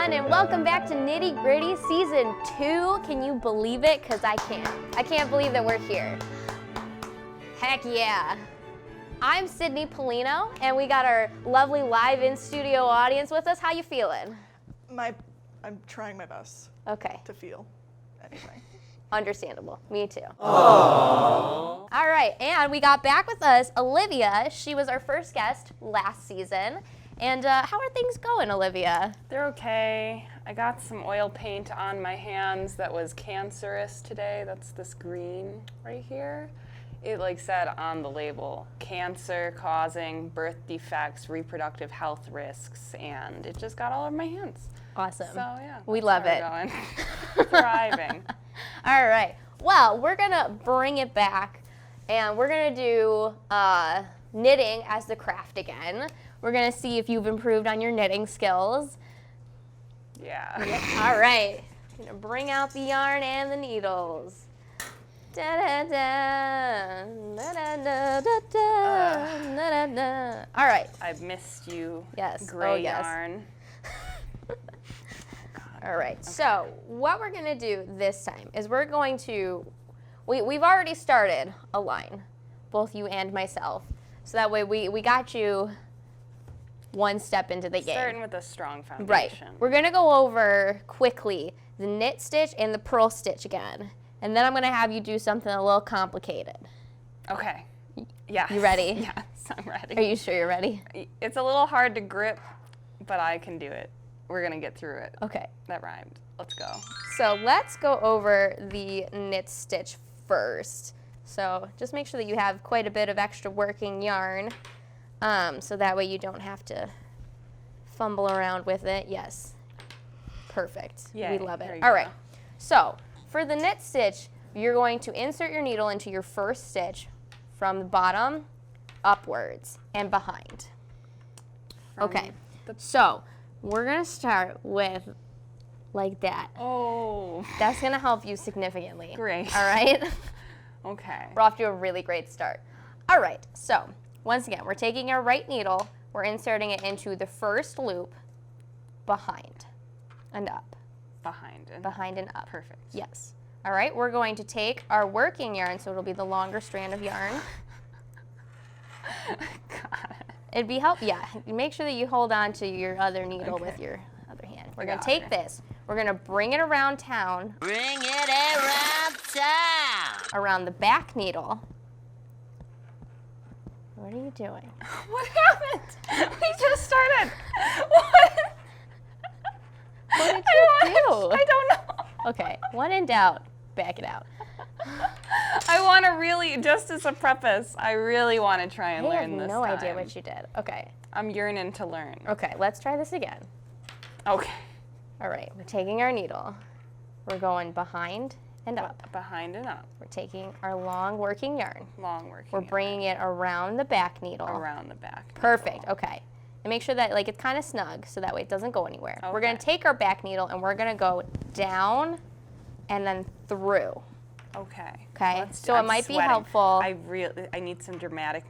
everyone, and welcome back to Knitty Gritty Season 2. Can you believe it? Because I can't. I can't believe that we're here. Heck yeah. I'm Sydney Polino, and we got our lovely live in-studio audience with us. How you feeling? I'm trying my best Okay. to feel anything. Understandable. Me too. Aww. All right, and we got back with us Olivia. She was our first guest last season. And how are things going, Olivia? They're okay. I got some oil paint on my hands that was cancerous today. That's this green right here. It said on the label, cancer causing birth defects, reproductive health risks, and it just got all over my hands. Awesome. So yeah. We love it. Thriving. All right. Well, we're gonna bring it back, and we're gonna do knitting as the craft again. We're gonna see if you've improved on your knitting skills. Yeah. All right. I'm gonna bring out the yarn and the needles. Da da da da da da da da da. All right. I've missed you. Yes. Gray yes. yarn. All right. Okay. So what we're gonna do this time is we're going to. We've already started a line, both you and myself. So that way we got you one step into the game. Starting with a strong foundation. Right. We're going to go over quickly the knit stitch and the purl stitch again. And then I'm going to have you do something a little complicated. Okay. Yeah. You ready? Yes, I'm ready. Are you sure you're ready? It's a little hard to grip, but I can do it. We're going to get through it. Okay. That rhymed. Let's go. So let's go over the knit stitch first. So just make sure that you have quite a bit of extra working yarn. So that way you don't have to fumble around with it. Yes. Perfect. Yay, we love it. you All go. right. So for the knit stitch, you're going to insert your needle into your first stitch from the bottom upwards and behind. Okay. So we're going to start with like that. Oh. That's going to help you significantly. Great. All right? Okay. We're off to a really great start. All right, so once again, we're taking our right needle, we're inserting it into the first loop, behind and up. Behind and up. Perfect. Yes. All right, we're going to take our working yarn, so it'll be the longer strand of yarn. Got it. It'd be yeah, make sure that you hold on to your other needle with your other hand. We're going to take this, we're going to bring it around town. Bring it around town. Around the back needle. What are you doing? What happened? We just started. What? What did you do? I don't know. Okay, when in doubt, back it out. I want to really, just as a preface, I really want to try and learn this I have no time. idea what you did. Okay. I'm yearning to learn. Okay, let's try this again. Okay. All right, we're taking our needle. We're going behind and up. Behind and up. We're taking our long working yarn. Long working We're bringing it around the back needle. around the back. Perfect, needle. okay. And make sure that it's kind of snug so that way it doesn't go anywhere. Okay. We're gonna take our back needle and we're gonna go down and then through. Okay. Okay, so I'm it might be sweating. helpful. I need some dramatic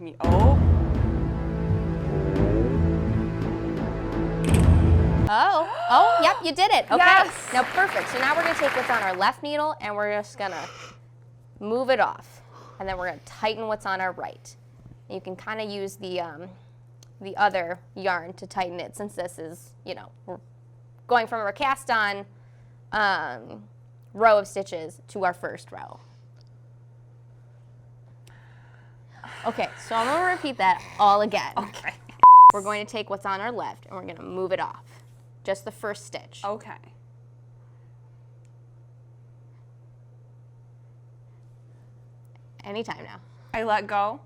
Oh, yep, you did it. Okay. Yes. Now, perfect. So now we're going to take what's on our left needle and we're just going to move it off. And then we're going to tighten what's on our right. And you can kind of use the other yarn to tighten it since this is, we're going from our cast on row of stitches to our first row. Okay, so I'm going to repeat that all again. Okay. We're going to take what's on our left and we're going to move it off. Just the first stitch. Okay. Anytime now. I let go.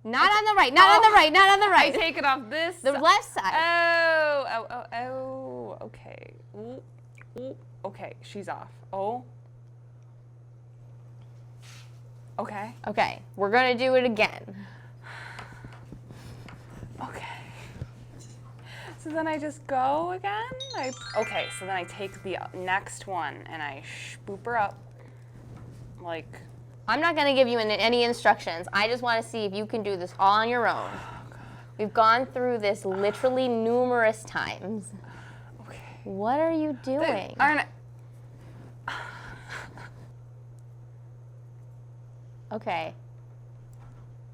Not on the right, not on the right, not on the I right. take it off this The left side. Oh, okay. Ooh, okay, she's off. Oh. Okay. Okay, we're going to do it again. Okay. So then I just go again? Okay, so then I take the next one and I boop her up. I'm not going to give you any instructions. I just want to see if you can do this all on your own. We've gone through this literally numerous times. Okay. What are you doing? Okay.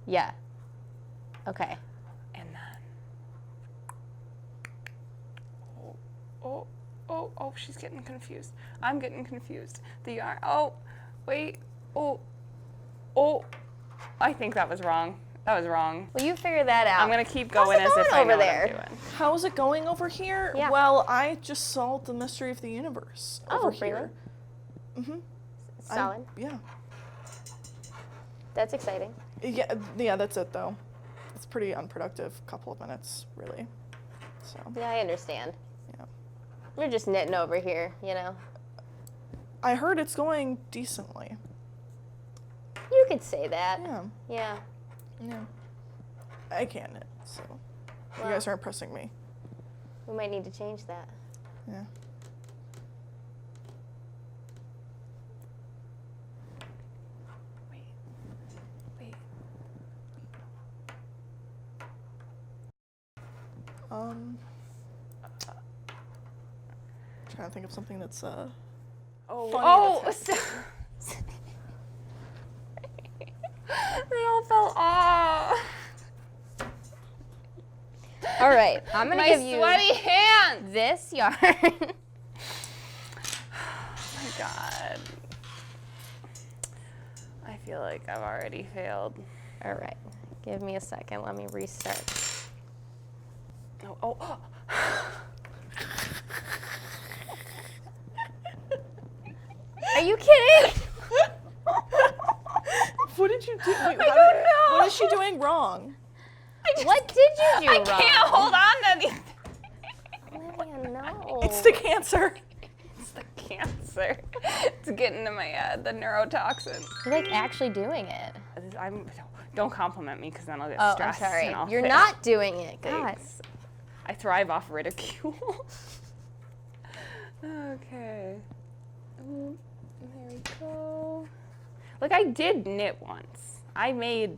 Yeah. Okay. And then. Oh, she's getting confused. I'm getting confused. The yarn. Oh, wait. Oh. I think that was wrong. That was wrong. Well, you figure that out. I'm going to keep going as if I know over what there? I'm doing. How's it going over here? Yeah. Well, I just solved the mystery of the universe over here. Really? Solid. Yeah. That's exciting. Yeah, that's it though. It's pretty unproductive couple of minutes, really. So, Yeah, I understand. yeah. We're just knitting over here, you know. I heard it's going decently. You could say that. Yeah. Yeah. Yeah. I can't knit, so Well. you guys aren't pressing me. We might need to change that. Yeah. Wait. Trying to think of something that's funny Oh. that's They all fell off. All right, I'm gonna My give you sweaty hands. this yarn. Oh my god. I feel like I've already failed. All right, give me a second. Let me restart. Oh. Are you kidding? What did you do? Wait, know. what is she doing wrong? What did you do I wrong? can't hold on to anything. Olivia, no. It's the cancer. It's the cancer. It's getting to my head, the neurotoxin. You're like actually doing it. Don't compliment me because then I'll get Oh, I'm stressed. sorry. and I'll You're fail. not doing it. God. Thanks. I thrive off ridicule. Okay. Ooh, there we go. Look, I did knit once. I made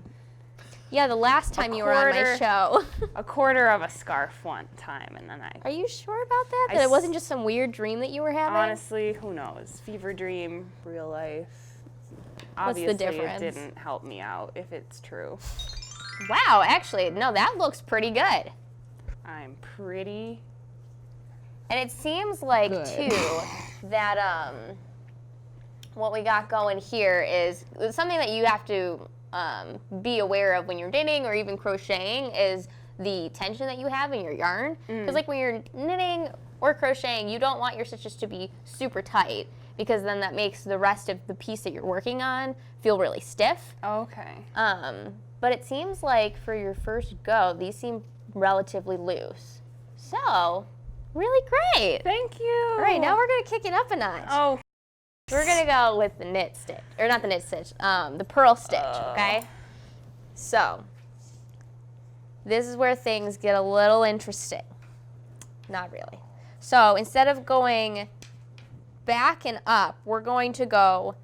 Yeah, the last time you were on my quarter. show. a quarter of a scarf one time, and then Are you sure about that? I That it s- wasn't just some weird dream that you were having? honestly, who knows? Fever dream, real life. What's the Obviously, difference? it didn't help me out if it's true. Wow, actually, no, that looks pretty good. I'm pretty. And it seems like, Good. too, that what we got going here is something that you have to be aware of when you're knitting or even crocheting is the tension that you have in your yarn. Because like when you're knitting or crocheting, you don't want your stitches to be super tight because then that makes the rest of the piece that you're working on feel really stiff. Okay. But it seems like for your first go, these seem relatively loose. So, really great. Thank you. All right, now we're gonna kick it up a notch. Oh. We're gonna go with the knit stitch, or not the knit stitch, the purl stitch, okay? So, this is where things get a little interesting. Not really. So, instead of going back and up, we're going to go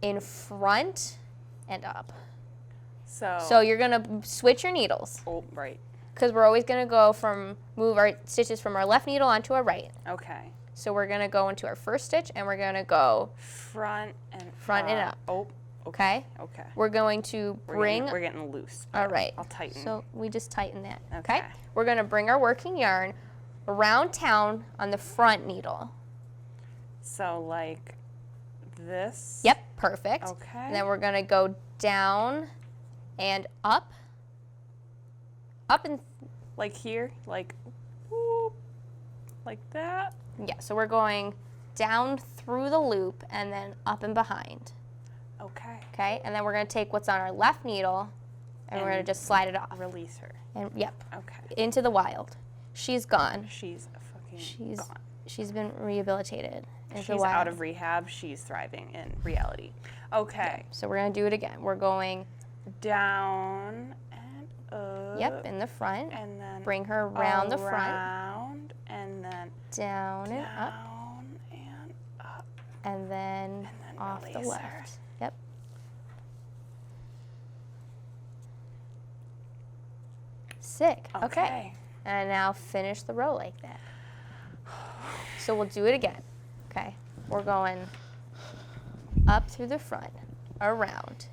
in front and up. So you're gonna switch your needles, Oh, right. because we're always gonna go move our stitches from our left needle onto our right. Okay. So we're gonna go into our first stitch and we're gonna go Front and up. Oh. Okay? Okay. We're going to bring. We're getting loose. All right. I'll tighten. So we just tighten that. Okay. Okay. We're gonna bring our working yarn around town on the front needle. So like this. Yep. Perfect. Okay. And then we're gonna go down and up. Up and Like here. Like. Whoop, like that. yeah. So we're going down through the loop and then up and behind. Okay. Okay. And then we're gonna take what's on our left needle and we're gonna And just slide it off. Release her. And yep. Okay. Into the wild. She's gone. She's fucking gone. She's been rehabilitated. Into She's the wild. out of rehab. She's thriving in reality. Okay. So we're gonna do it again. We're going Down and up. yep in the front. And then Bring her around the front, around, and then down and up, down and up. and then off the release left. her. Yep. Sick. Okay. And now finish the row like that. So we'll do it again. Okay. We're going up through the front, around,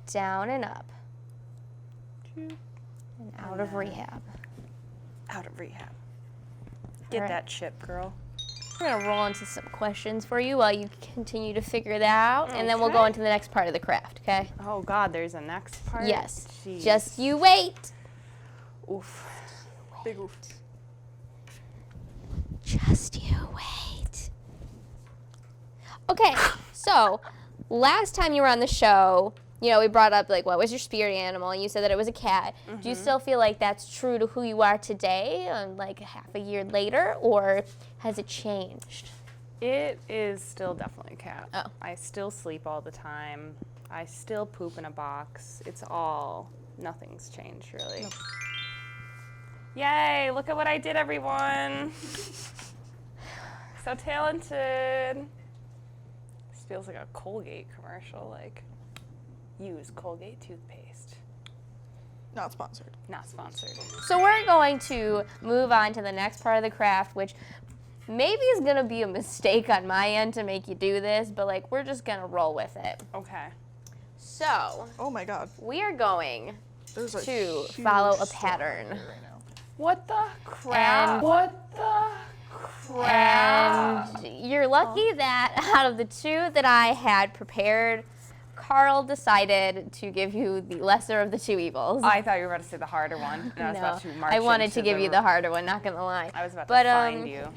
down and up, and out of rehab. Out of rehab. Get Alright. that chip, girl. We're going to roll into some questions for you while you continue to figure that out, and then we'll go Okay. into the next part of the craft, okay? Oh God, there's a next part. Yes. Jeez. Just you wait. Oof. Big oof. Just you wait. Okay, so last time you were on the show, you know, we brought up, like, what was your spirit animal? And you said that it was a cat. Do you still feel like that's true to who you are today, like half a year later, or has it changed? It is still definitely a cat. Oh. I still sleep all the time. I still poop in a box. Nothing's changed really. Yay, look at what I did, everyone. So talented. This feels like a Colgate commercial, like, use Colgate toothpaste. Not sponsored. Not sponsored. So we're going to move on to the next part of the craft, which maybe is going to be a mistake on my end to make you do this, but, like, we're just going to roll with it. Okay. So Oh my God. we are going There's a to huge follow a storm pattern. here right now. What the crap? And- What the crap? And you're lucky that out of the two that I had prepared, Carl decided to give you the lesser of the two evils. I thought you were about to say the harder one, and I was No, about to march I wanted into to give you the harder one, not gonna lie. I was about But, to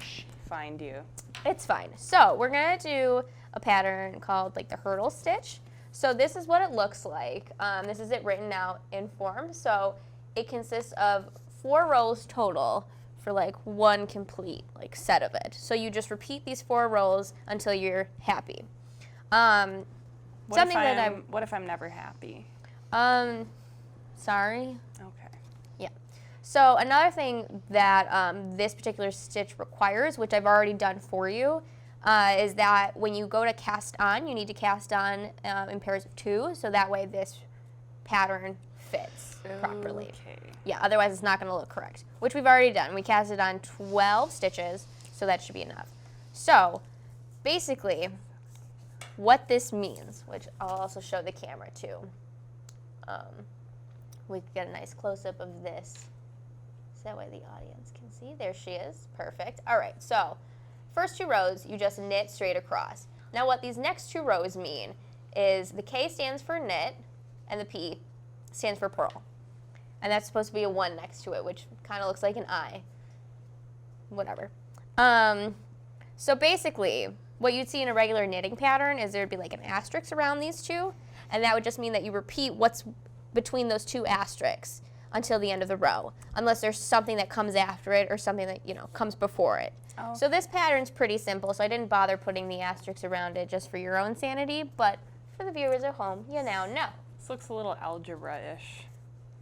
find you. It's fine. So we're gonna do a pattern called like the hurdle stitch. So this is what it looks like. This is it written out in form. So it consists of 4 rows total for like one complete like set of it. So you just repeat these 4 rows until you're happy. What if I'm never happy? Sorry. Okay. Yeah. So another thing that this particular stitch requires, which I've already done for you, is that when you go to cast on, you need to cast on in pairs of 2, so that way this pattern fits properly. Okay. Yeah, otherwise it's not going to look correct, which we've already done. We casted on 12 stitches, so that should be enough. So basically, what this means, which I'll also show the camera too. We can get a nice close-up of this, so that way the audience can see. There she is. Perfect. All right, so first 2 rows, you just knit straight across. Now what these next 2 rows mean is the K stands for knit, and the P stands for purl. And that's supposed to be a 1 next to it, which kind of looks like an I. Whatever. So basically, what you'd see in a regular knitting pattern is there'd be like an asterisk around these 2, and that would just mean that you repeat what's between those 2 asterisks until the end of the row, unless there's something that comes after it or something that, you know, comes before it. Oh. So this pattern's pretty simple, so I didn't bother putting the asterisks around it just for your own sanity, but for the viewers at home, you now know. This looks a little algebra-ish.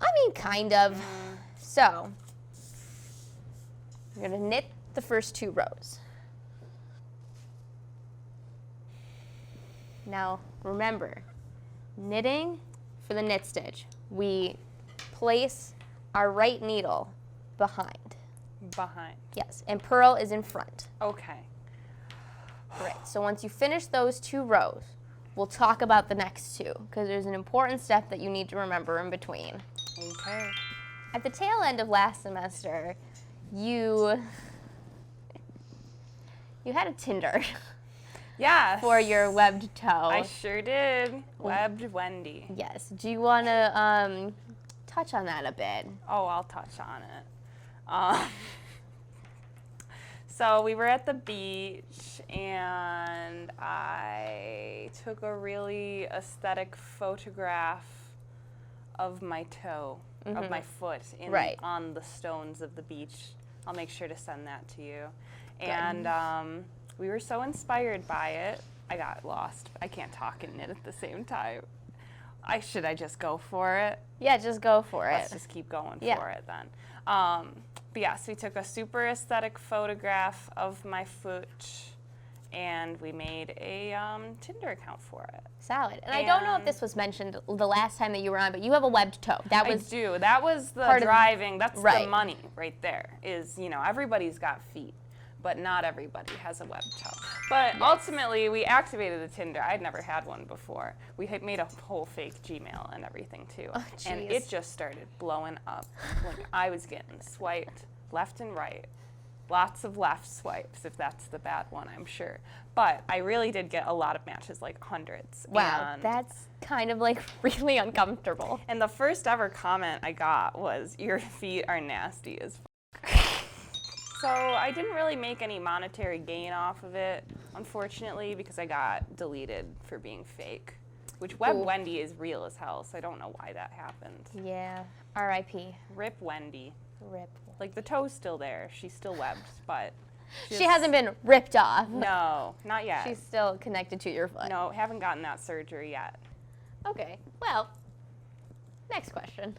I mean, kind of. So, you're going to knit the first 2 rows. Now, remember, knitting for the knit stitch, we place our right needle behind. Behind. Yes, and purl is in front. Okay. Right, so once you finish those 2 rows, we'll talk about the next 2, because there's an important step that you need to remember in between. Okay. At the tail end of last semester, you had a Tinder Yes. for your webbed toe. I sure did. Webbed Wendy. Yes. Do you want to touch on that a bit? Oh, I'll touch on it. So we were at the beach, and I took a really aesthetic photograph of my toe, of my foot, Right. on the stones of the beach. I'll make sure to send that to you. And we were so inspired by it. I got lost. I can't talk and knit at the same time. Should I just go for it? Yeah, just go for it. Let's just keep going Yeah. for it then. But yes, we took a super aesthetic photograph of my foot, and we made a Tinder account for it. Solid. And I don't know if And- this was mentioned the last time that you were on, but you have a webbed toe. That I was do. That was the part of- driving. That's right. the money right there. Is, you know, everybody's got feet, but not everybody has a web tub. But ultimately, we activated the Tinder. I'd never had one before. We had made a whole fake Gmail and everything too. Oh, and jeez. it just started blowing up. Like I was getting swiped left and right. Lots of left swipes, if that's the bad one, I'm sure. But I really did get a lot of matches, like hundreds. Wow, And that's kind of like really uncomfortable. and the first ever comment I got was, "Your feet are nasty as f." So I didn't really make any monetary gain off of it, unfortunately, because I got deleted for being fake. Which Web Ooh. Wendy is real as hell, so I don't know why that happened. Yeah. R.I.P. Rip Wendy. Rip. Like the toe's still there. She's still webbed, but She hasn't been ripped off. No, not yet. She's still connected to your foot. No, haven't gotten that surgery yet. Okay, well, next question.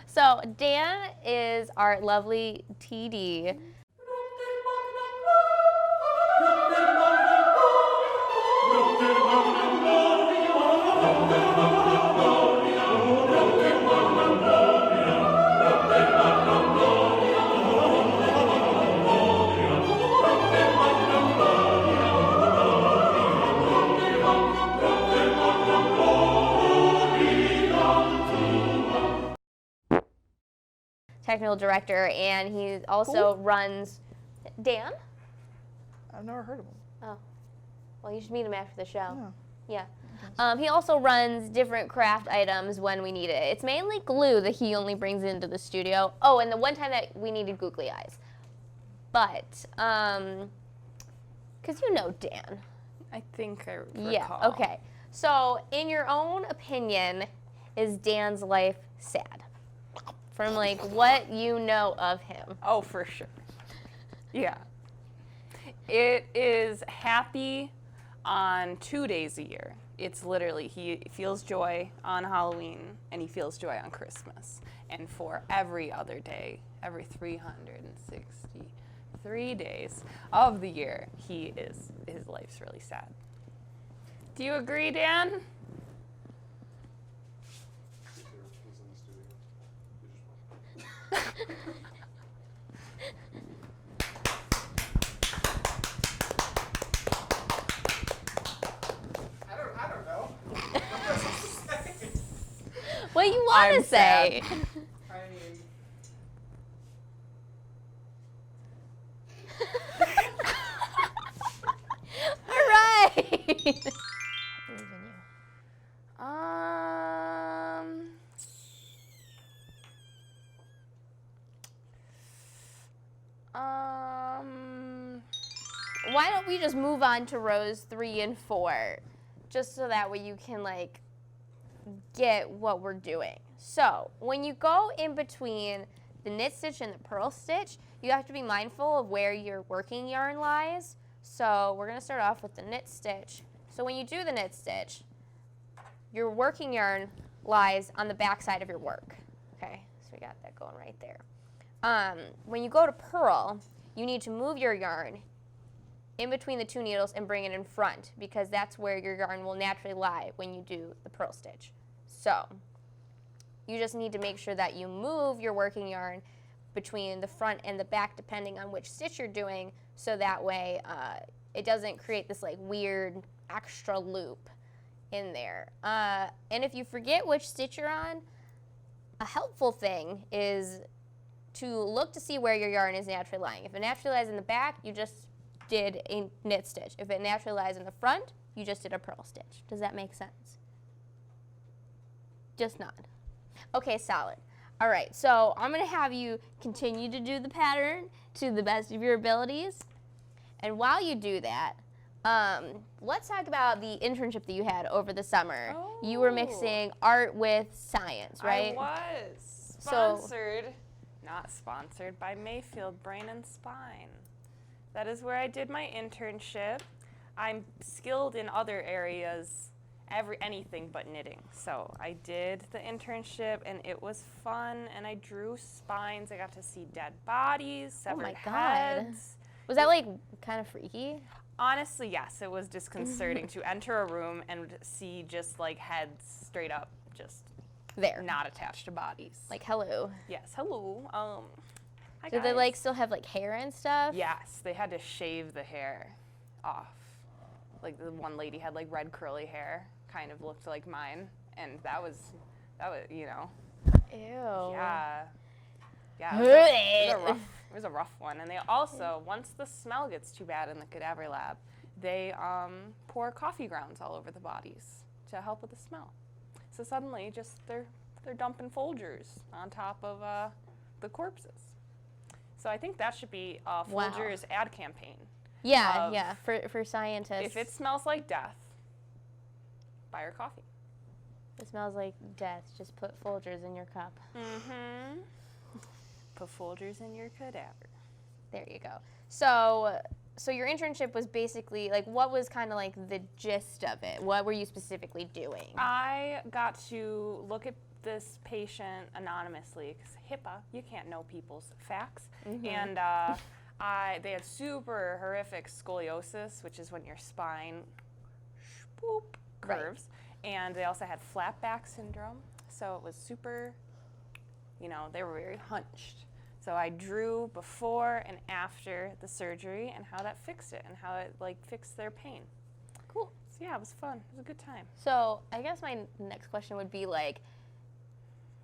So Dan is our lovely TD. Technical director, and he also runs. Dan? I've never heard of him. Oh, well, you should meet him after the show. Yeah. Yeah. He also runs different craft items when we need it. It's mainly glue that he only brings into the studio. Oh, and the one time that we needed googly eyes. But, because you know Dan. I think I recall. Yeah, okay. So, in your own opinion, is Dan's life sad? From, like, what you know of him. Oh, for sure. Yeah. It is happy on 2 days a year. It's literally, he feels joy on Halloween and he feels joy on Christmas. And for every other day, every 363 days of the year, his life's really sad. Do you agree, Dan? I don't know. What you want I'm to say? I mean, All right. Believe in you. Why don't we just move on to rows 3 and 4, just so that way you can like get what we're doing. So when you go in between the knit stitch and the purl stitch, you have to be mindful of where your working yarn lies. So we're going to start off with the knit stitch. So when you do the knit stitch, your working yarn lies on the back side of your work. Okay, so we got that going right there. When you go to purl, you need to move your yarn in between the two needles and bring it in front, because that's where your yarn will naturally lie when you do the purl stitch. So you just need to make sure that you move your working yarn between the front and the back depending on which stitch you're doing, so that way it doesn't create this like weird extra loop in there. And if you forget which stitch you're on, a helpful thing is to look to see where your yarn is naturally lying. If it naturally lies in the back, you just did a knit stitch. If it naturally lies in the front, you just did a purl stitch. Does that make sense? Just nod. Okay, solid. All right, so I'm going to have you continue to do the pattern to the best of your abilities. And while you do that, let's talk about the internship that you had over the summer. You were mixing art with science, right? I was sponsored, not sponsored, by Mayfield Brain and Spine. That is where I did my internship. I'm skilled in other areas, anything but knitting. So I did the internship and it was fun, and I drew spines. I got to see dead bodies, severed heads. Was that like kind of freaky? Honestly, yes, it was disconcerting to enter a room and see just like heads straight up, just There. not attached to bodies. Like, hello. Yes, hello. Hi, Did they guys. like still have like hair and stuff? Yes, they had to shave the hair off. Like the one lady had like red curly hair, kind of looked like mine, and that was, you know, Ew. yeah. Yeah, it was a rough one. And they also, once the smell gets too bad in the cadaver lab, they pour coffee grounds all over the bodies to help with the smell. So suddenly, just they're dumping Folgers on top of the corpses. So I think that should be a Wow. Folgers ad campaign. Yeah, of yeah. For scientists. If it smells like death, buy her coffee. It smells like death, just put Folgers in your cup. Mm-hmm. Put Folgers in your cadaver. There you go. So your internship was basically like, what was kind of like the gist of it? What were you specifically doing? I got to look at this patient anonymously because HIPAA, you can't know people's facts. And they had super horrific scoliosis, which is when your spine curves. And they also had flat back syndrome. So it was super, you know, they were very hunched. So I drew before and after the surgery and how that fixed it and how it like fixed their pain. Cool. So yeah, it was fun. It was a good time. So I guess my next question would be like,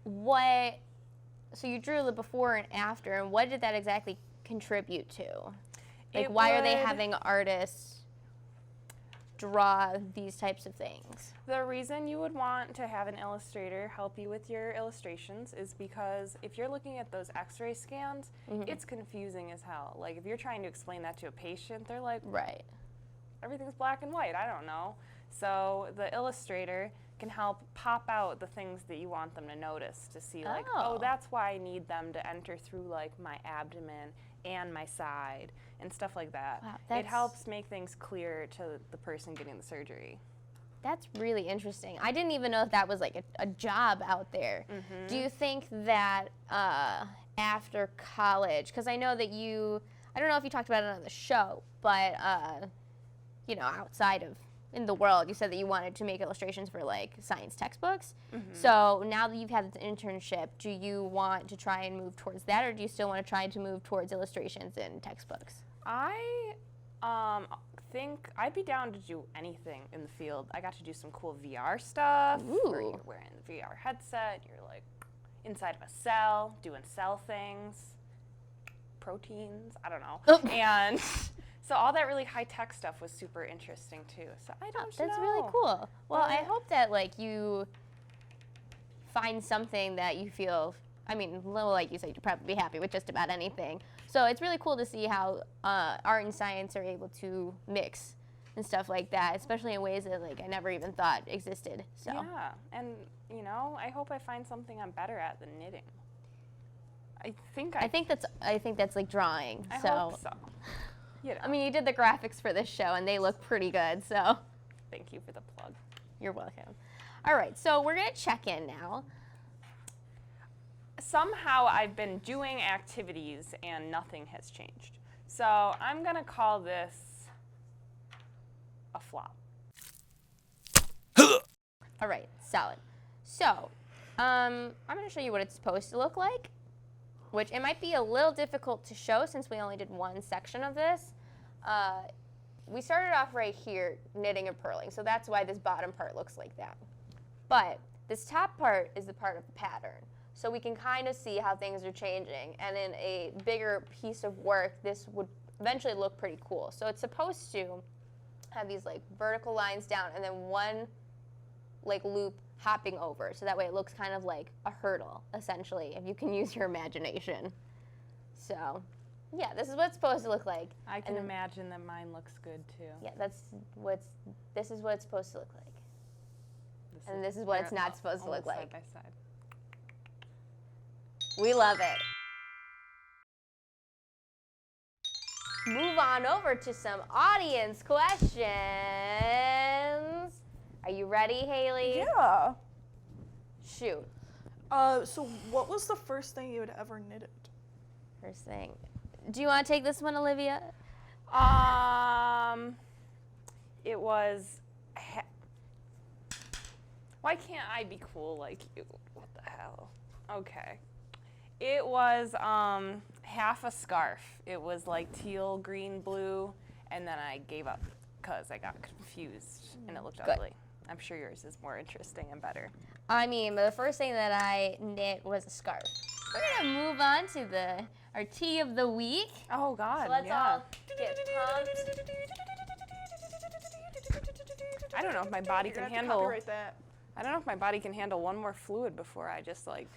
so you drew the before and after, and what did that exactly contribute to? Like, why are they having artists draw these types of things? The reason you would want to have an illustrator help you with your illustrations is because if you're looking at those x-ray scans, it's confusing as hell. Like if you're trying to explain that to a patient, they're like, Right. everything's black and white, I don't know. So the illustrator can help pop out the things that you want them to notice to see like, oh, that's why I need them to enter through like my abdomen and my side and stuff like that. Wow, it helps make things clear to the person getting the surgery. That's really interesting. I didn't even know if that was like a job out there. Do you think that after college, because I know that I don't know if you talked about it on the show, but you know, outside of in the world, you said that you wanted to make illustrations for like science textbooks. So now that you've had this internship, do you want to try and move towards that, or do you still want to try to move towards illustrations in textbooks? I think I'd be down to do anything in the field. I got to do some cool VR stuff where Ooh. you're wearing the VR headset, you're like inside of a cell, doing cell things, proteins, I don't know. And so all that really high-tech stuff was super interesting too. So I don't know. That's really cool. Well, I hope that like you find something that you feel, I mean, like you said, you'd probably be happy with just about anything. So it's really cool to see how art and science are able to mix and stuff like that, especially in ways that like I never even thought existed. So Yeah, and you know, I hope I find something I'm better at than knitting. I think that's like drawing. I so hope so. You know, I mean, you did the graphics for this show and they look pretty good. So thank you for the plug. you're welcome. All right, so we're gonna check in now. Somehow I've been doing activities and nothing has changed. So I'm gonna call this a flop. All right, solid. So, I'm going to show you what it's supposed to look like, which it might be a little difficult to show since we only did one section of this. We started off right here, knitting and purling, so that's why this bottom part looks like that. But this top part is the part of the pattern, so we can kind of see how things are changing, and in a bigger piece of work, this would eventually look pretty cool. So it's supposed to have these like vertical lines down and then one like loop hopping over, so that way it looks kind of like a hurdle, essentially, if you can use your imagination. So, yeah, this is what it's supposed to look like. I can imagine that mine looks good too. Yeah, this is what it's supposed to look like. And this is what it's not supposed to look like. Side by side. We love it. Move on over to some audience questions. Are you ready, Haley? Yeah. Shoot. So what was the first thing you had ever knitted? First thing. Do you want to take this one, Olivia? It was. Why can't I be cool like you? What the hell? Okay. It was half a scarf. It was like teal, green, blue, and then I gave up because I got confused and it looked Good. ugly. I'm sure yours is more interesting and better. I mean, the first thing that I knit was a scarf. We're gonna move on to our tea of the week. Oh God, So let's yeah. all get pumped. I don't know if my body You're can gonna have to handle. copyright that. I don't know if my body can handle one more fluid before I just like.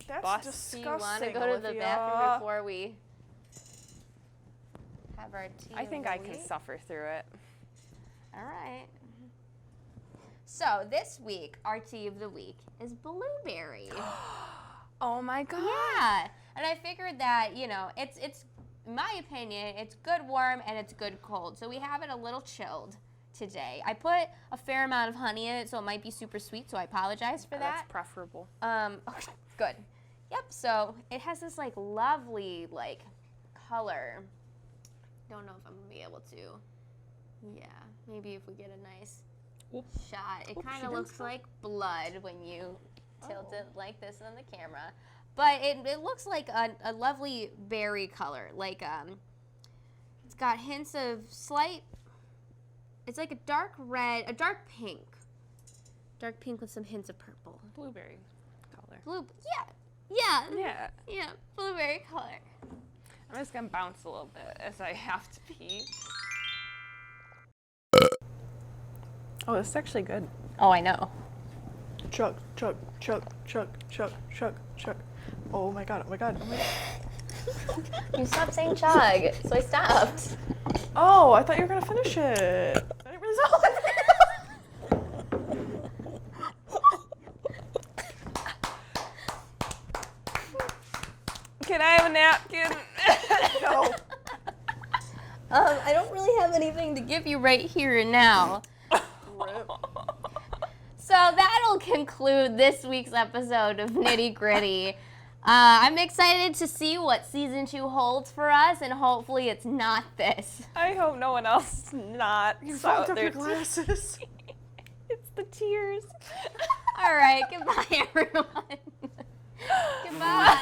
That's Boss. Do disgusting. you want to go to the Olivia. bathroom before we have our tea? I of think the I can week? suffer through it. All right. So this week, our tea of the week is blueberry. Oh my God. Yeah, and I figured that, you know, it's in my opinion, it's good warm and it's good cold. So we have it a little chilled today. I put a fair amount of honey in it, so it might be super sweet. So I apologize for That's that. preferable. Okay, good. Yep. So it has this like lovely like color. Don't know if I'm gonna be able to. Yeah, maybe if we get a nice shot. It kind of looks like blood when you tilt it like this on the camera. But it looks like a lovely berry color. Like, it's got hints of slight, it's like a dark red, a dark pink. Dark pink with some hints of purple. Blueberry color. Blue, yeah, Yeah. blueberry color. I'm just gonna bounce a little bit as I have to pee. Oh, this is actually good. Oh, I know. Chug, chug, chug, chug, chug, chug, chug. Oh my god, oh my god, oh my god. You stopped saying chug, so I stopped. Oh, I thought you were gonna finish it. I didn't realize. Can I have a napkin? No. I don't really have anything to give you right here and now. Rip. So that'll conclude this week's episode of Nitty Gritty. I'm excited to see what season 2 holds for us, and hopefully it's not this. I hope no one else is not. You so fucked up your there's- glasses. It's the tears. All right, goodbye, everyone. Goodbye.